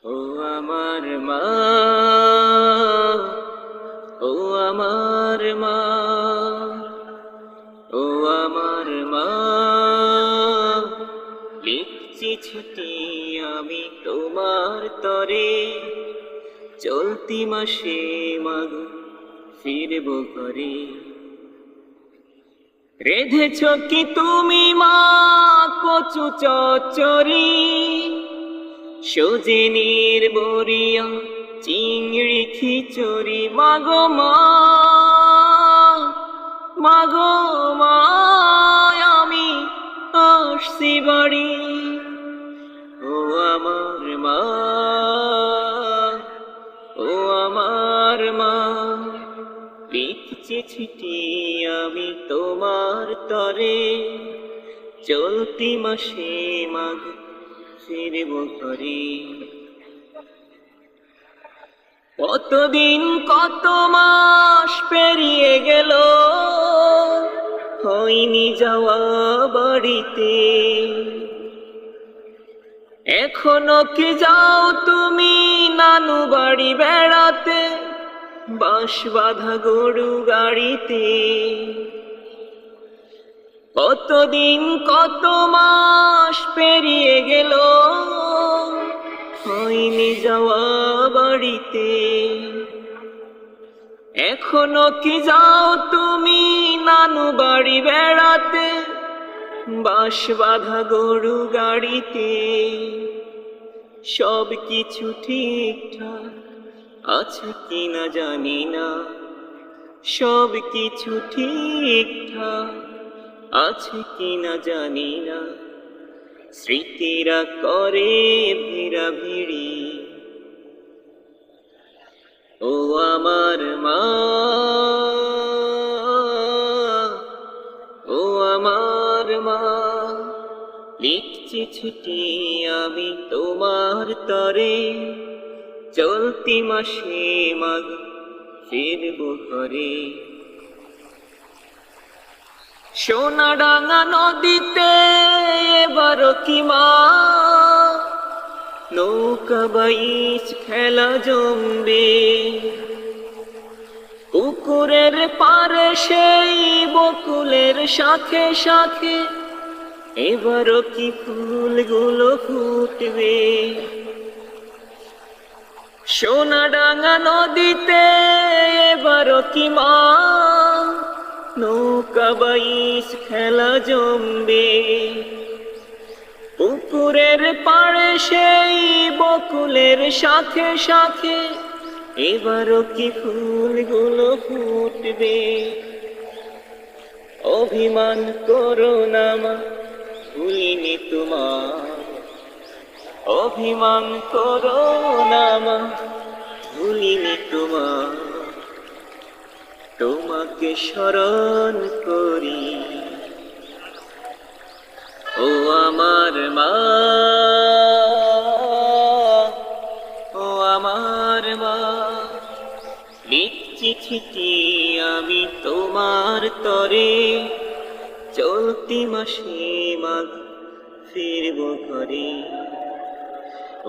ও আমার মা, ও আমার মা, ও আমার মা, লিখছি চিঠি আমি তোমার তরে, চলতি মাসে মাগো ফিরব ঘরে। রেধেছ কি তুমি মা কচু চচ্চড়ি, সজনের বরিয়া চিংড়ি খিচুড়ি, মাগো মা, মাগো মা, আমি আসছি বাড়ি। ও আমার মা, ও আমার মা, লিখছি চিঠি আমি তোমার তরে, চলতি মাসে মাগো ফিরব ঘরে। কতদিন কত মাস পেরিয়ে গেল, হয়নি যাওয়া বাড়িতে। এখনো কি যাও তুমি নানু বাড়ি বেড়াতে, বাঁশ বাঁধা গরু গাড়িতে। কতদিন কত মাস পেরিয়ে গেল, হয়নি যাওয়া বাড়িতে। এখনো কি যাও তুমি নানু বাড়ি বেড়াতে, বাঁশ বাঁধা গরু গাড়িতে। সব কিছু ঠিকঠাক আছে কিনা জানি না, সব কিছু ঠিকঠাক আছে কিনা জানি না। স্মৃতিরা করে ভিড়া ভিড়ি। ও আমার মা, ও আমার মা, লিখছি চিঠি আমি তোমার তরে, চলতি মাসে মাগো ফিরব ঘরে। সোনাডাঙ্গা নদীতে এবার কি মা, নৌকা বাইচ খেলা জমবে। পুকুরের পারে সেই বকুলের শাখে শাখে, এবারও কি ফুলগুলো ফুটবে। সোনাডাঙ্গা নদীতে এবারও কি মা, নৌকা বাইচ খেলা জমবে। পুকুরের পাড়ে সেই বকুলের শাখে শাখে, এবারও কি ফুলগুলো ফুটবে। অভিমান করো না মা, ভুলিনি তোমার। অভিমান করো না মা, ভুলিনি তোমার। তোমাকে স্মরণ করি। ও আমার মা, ও আমার মা, লিখছি চিঠি আমি তোমার তরে, চলতি মাসে মাগো ফিরব ঘরে।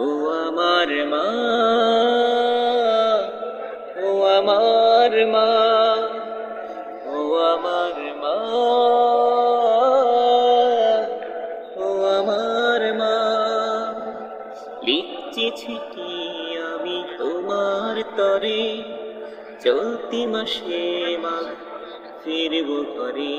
ও আমার মা, ও আমার মা, ও আমার মা, ও আমার মা, লিখছি চিঠি আমি তোমার তরে, চলতি মাসে মাগো ফিরব ঘরে।